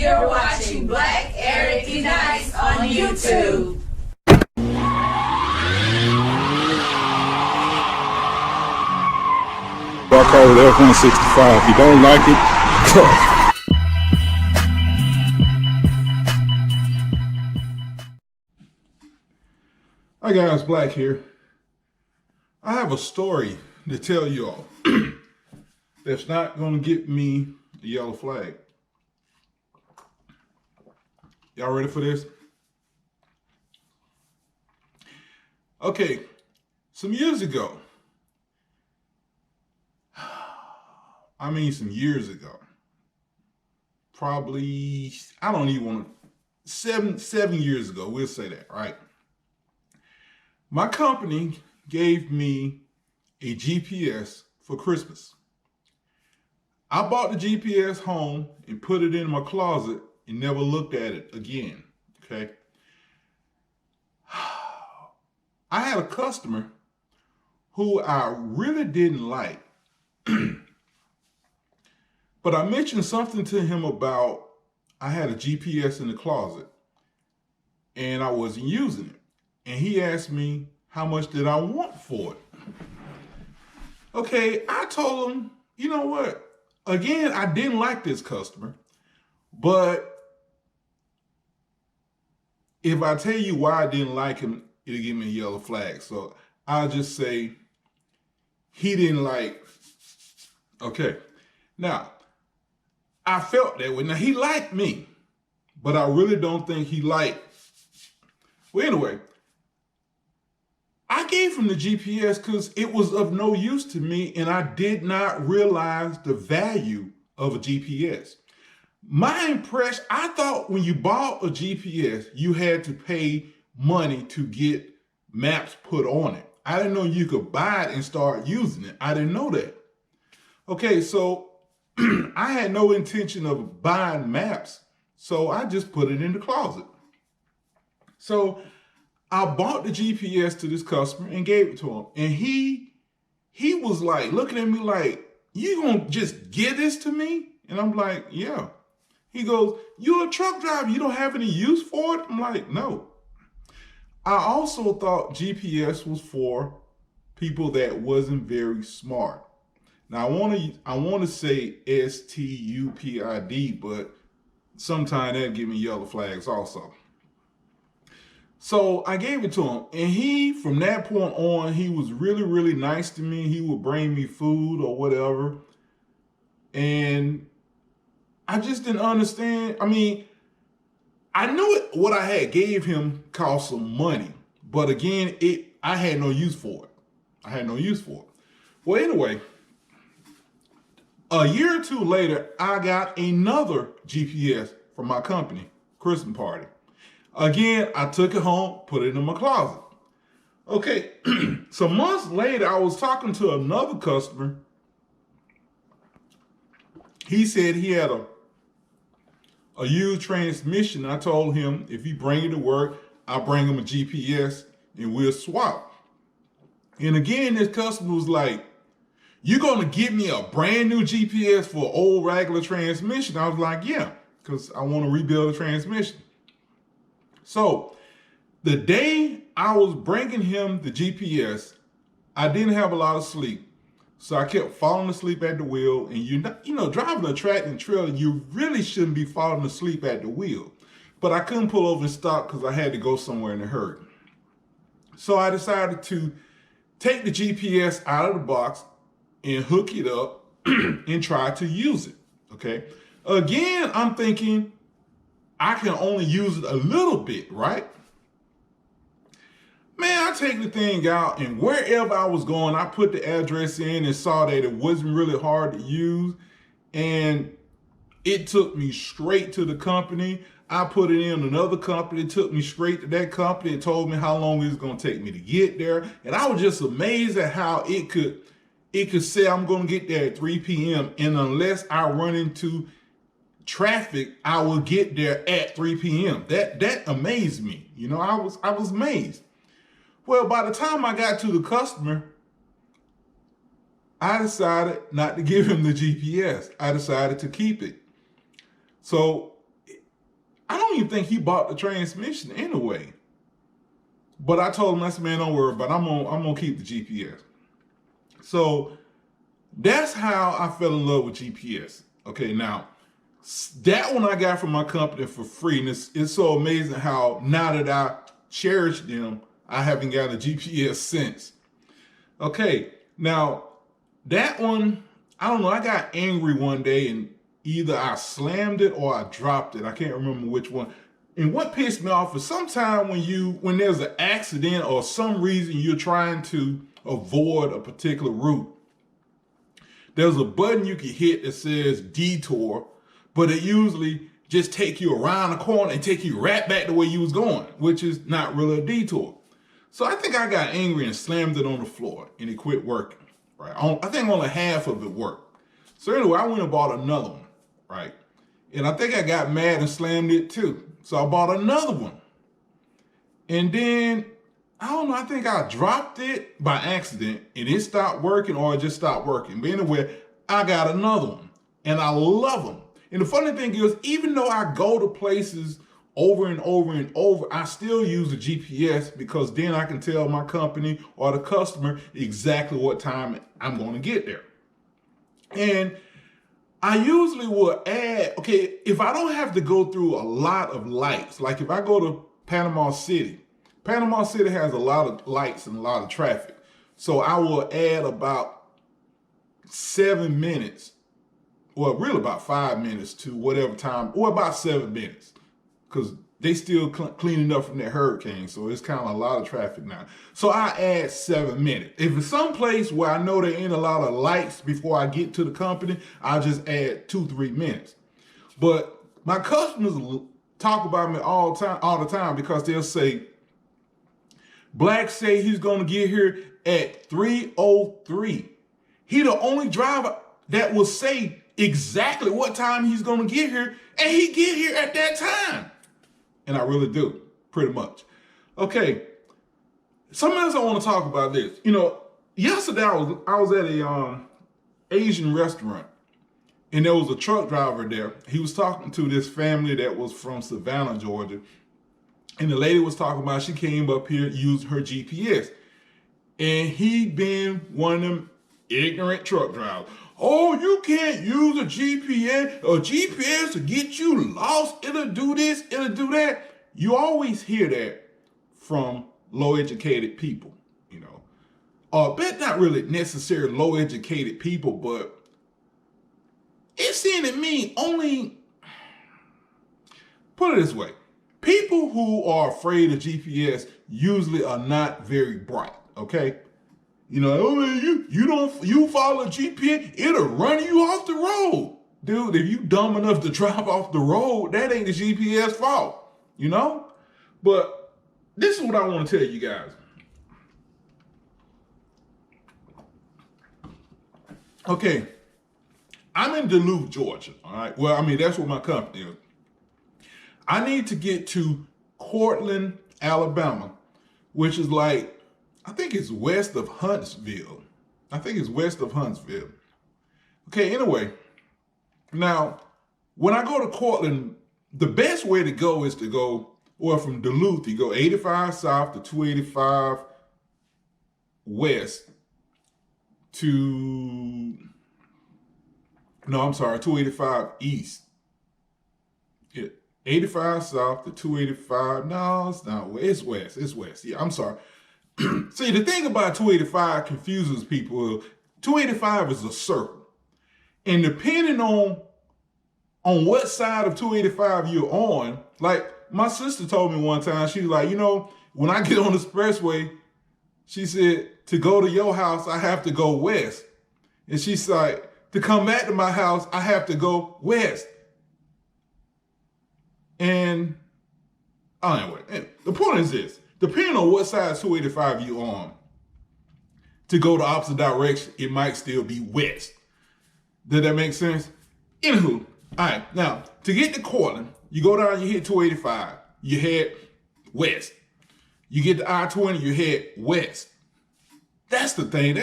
You're watching Black Eric Unites on YouTube. I call it F-165. If you don't like it, Hi guys, Black here. I have a story to tell you all that's not going to get me a yellow flag. Y'all ready for this? Okay, some years ago, some years ago, probably, I don't even want to, 7 years ago, we'll say that, right? My company gave me a GPS for Christmas. I bought the GPS home and put it in my closet and never looked at it again, okay? I had a customer who I really didn't like, but I mentioned something to him about I had a GPS in the closet and I wasn't using it. And he asked me how much did I want for it. Okay, I told him, you know what? Again, I didn't like this customer, but if I tell you why I didn't like him, it'll give me a yellow flag. So I'll just say he didn't like. Okay, now I felt that way. Now he liked me, but I really don't think he liked. Well, anyway, I gave him the GPS because it was of no use to me and I did not realize the value of a GPS. My impression, I thought when you bought a GPS, you had to pay money to get maps put on it. I didn't know you could buy it and start using it. I didn't know that. Okay, so I had no intention of buying maps, so I just put it in the closet. So I bought the GPS to this customer and gave it to him. And he was like looking at me like, you gonna just give this to me? And I'm like, yeah. He goes, you're a truck driver, you don't have any use for it? I'm like, no. I also thought GPS was for people that wasn't very smart. Now I wanna say STUPID, but sometimes that give me yellow flags also. So I gave it to him, and from that point on, he was really, really nice to me. He would bring me food or whatever. And I just didn't understand. I knew what I had gave him cost some money, but again, I had no use for it. Well, anyway, a year or two later, I got another GPS from my company, Christmas party. Again, I took it home, put it in my closet. Okay, so months later, I was talking to another customer. He said he had a used transmission. I told him if he bring it to work, I'll bring him a GPS and we'll swap. And again, this customer was like, you're gonna give me a brand new GPS for an old regular transmission? I was like, yeah, because I want to rebuild the transmission. So the day I was bringing him the GPS, I didn't have a lot of sleep. So I kept falling asleep at the wheel. And driving a tractor and trailer, you really shouldn't be falling asleep at the wheel. But I couldn't pull over and stop because I had to go somewhere in a hurry. So I decided to take the GPS out of the box and hook it up and try to use it, okay? Again, I'm thinking, I can only use it a little bit, right? Man, I take the thing out and wherever I was going, I put the address in and saw that it wasn't really hard to use. And it took me straight to the company. I put it in another company. It took me straight to that company. It told me how long it was going to take me to get there. And I was just amazed at how it could say I'm going to get there at 3 p.m. And unless I run into traffic, I will get there at 3 p.m. That amazed me. I was amazed. Well, by the time I got to the customer, I decided not to give him the GPS. I decided to keep it. So I don't even think he bought the transmission anyway. But I told him, I said, man, don't worry about it. I'm gonna keep the GPS. So that's how I fell in love with GPS. Okay, now that one I got from my company for free. And it's so amazing how now that I cherish them, I haven't got a GPS since. Okay, now that one, I don't know, I got angry one day and either I slammed it or I dropped it. I can't remember which one. And what pissed me off is sometimes when there's an accident or some reason you're trying to avoid a particular route, there's a button you can hit that says detour, but it usually just take you around the corner and take you right back the way you was going, which is not really a detour. So I think I got angry and slammed it on the floor and it quit working, right? I think only half of it worked. So anyway, I went and bought another one, right? And I think I got mad and slammed it too. So I bought another one. And then, I don't know, I think I dropped it by accident and it stopped working or it just stopped working. But anyway, I got another one and I love them. And the funny thing is, even though I go to places over and over and over, I still use the GPS because then I can tell my company or the customer exactly what time I'm going to get there. And I usually will add, okay, if I don't have to go through a lot of lights, like if I go to Panama City has a lot of lights and a lot of traffic. So I will add about 7 minutes, or really about 5 minutes to whatever time, or about 7 minutes, because they still cleaning up from that hurricane. So it's kind of a lot of traffic now. So I add 7 minutes. If it's someplace where I know there ain't a lot of lights before I get to the company, I'll just add 2-3 minutes. But my customers talk about me all the time because they'll say, Black say he's gonna get here at 3:03. He the only driver that will say exactly what time he's gonna get here, and he get here at that time. And I really do, pretty much. Okay, something else I want to talk about this. You know, yesterday I was at a Asian restaurant, and there was a truck driver there. He was talking to this family that was from Savannah, Georgia. And the lady was talking about she came up here, used her GPS. And he been one of them ignorant truck drivers. Oh, you can't use a GPS to get you lost. It'll do this, it'll do that. You always hear that from low-educated people, you know. But not really necessarily low-educated people, but it seemed to me only, put it this way, people who are afraid of GPS usually are not very bright, okay? You know, oh man, you follow GPS, it'll run you off the road. Dude, if you dumb enough to drive off the road, that ain't the GPS fault, you know? But this is what I want to tell you guys. Okay, I'm in Duluth, Georgia, all right? Well, I mean, that's where my company is. I need to get to Cortland, Alabama, which is like, I think it's west of Huntsville. Okay, anyway, now, when I go to Cortland, the best way to go is to go, well, from Duluth, you go 85 south to 285 west to, 285 east. 85 south to 285. No, it's not. It's west. Yeah, I'm sorry. See, the thing about 285 confuses people. 285 is a circle. And depending on what side of 285 you're on, like my sister told me one time, she was like, you know, when I get on the expressway, she said, to go to your house, I have to go west. And she's like, to come back to my house, I have to go west. And anyway, the point is this, depending on what side of 285 you're on, to go the opposite direction, it might still be west. Did that make sense? Anywho, all right, now, to get to Cortland, you go down, you hit 285, you head west. You get to I-20, you head west. That's the thing.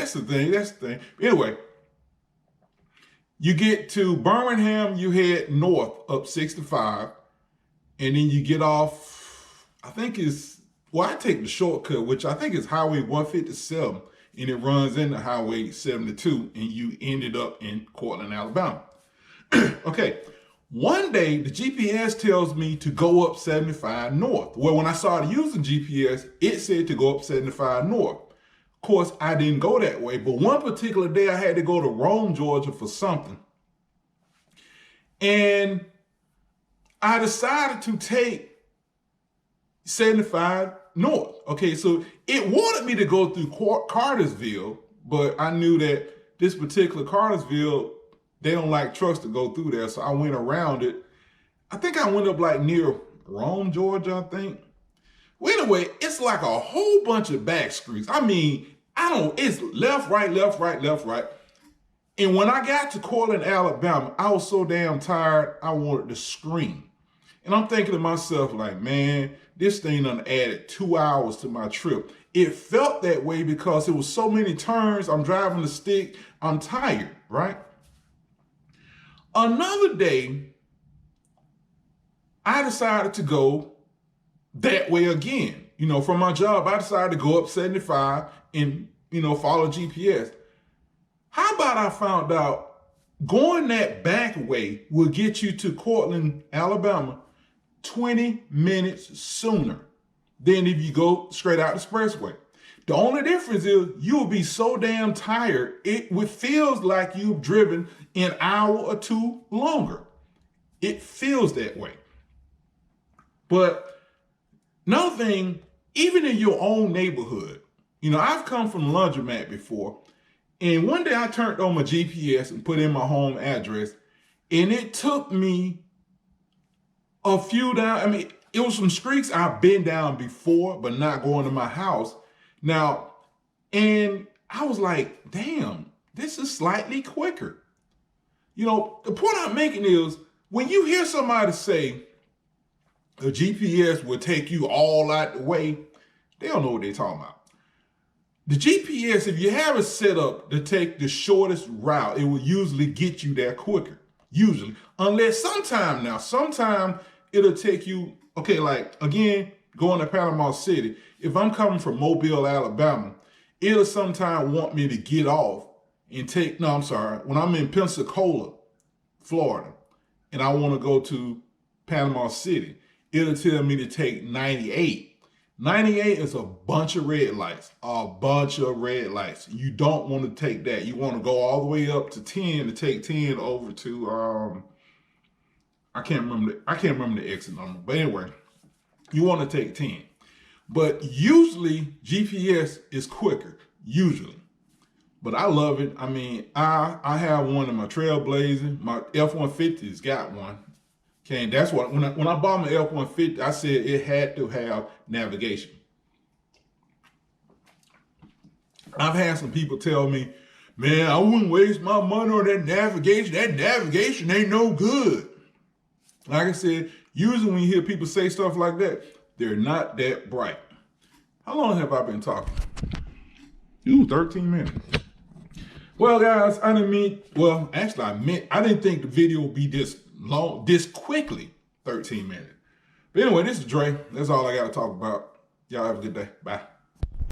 Anyway, you get to Birmingham, you head north up 65. and then you get off, I think it's, well, I take the shortcut, which I think is Highway 157, and it runs into Highway 72, and you ended up in Cortland, Alabama. Okay, one day the GPS tells me to go up 75 north. Well, when I started using GPS, it said to go up 75 north. Of course, I didn't go that way, but one particular day I had to go to Rome, Georgia for something. And I decided to take 75 north. Okay, so it wanted me to go through Cartersville, but I knew that this particular Cartersville, they don't like trucks to go through there, so I went around it. I think I went up like near Rome, Georgia, I think. Well, anyway, it's like a whole bunch of back streets. I mean, it's left, right, left, right, left, right. And when I got to Cortland, Alabama, I was so damn tired, I wanted to scream. And I'm thinking to myself, like, man, this thing done added 2 hours to my trip. It felt that way because it was so many turns. I'm driving the stick. I'm tired, right? Another day, I decided to go that way again. You know, from my job, I decided to go up 75 and, you know, follow GPS. How about I found out going that back way will get you to Cortland, Alabama 20 minutes sooner than if you go straight out the expressway. The only difference is you'll be so damn tired, it feels like you've driven an hour or two longer. It feels that way. But another thing, even in your own neighborhood, you know, I've come from laundromat before, and one day I turned on my GPS and put in my home address, and it took me a few down. I mean, it was some streets I've been down before, but not going to my house. Now, and I was like, damn, this is slightly quicker. You know, the point I'm making is when you hear somebody say the GPS will take you all out the way, they don't know what they're talking about. The GPS, if you have it set up to take the shortest route, it will usually get you there quicker. Usually. Unless sometime it'll take you, okay, like, again, going to Panama City. If I'm coming from Mobile, Alabama, it'll sometime want me to get off and when I'm in Pensacola, Florida, and I want to go to Panama City, it'll tell me to take 98. 98 is a bunch of red lights, You don't want to take that. You want to go all the way up to 10 to take 10 over to, I can't remember the exit number, but anyway, you want to take 10. But usually GPS is quicker, usually. But I love it. I mean, I have one in my Trailblazer. My F-150's got one. Okay, and that's what, when I bought my F-150, I said it had to have navigation. I've had some people tell me, man, I wouldn't waste my money on that navigation. That navigation ain't no good. Like I said, usually when you hear people say stuff like that, they're not that bright. How long have I been talking? 13 minutes. Well, guys, I didn't think the video would be this long, this quickly, 13 minutes. But anyway, this is Dre. That's all I got to talk about. Y'all have a good day. Bye.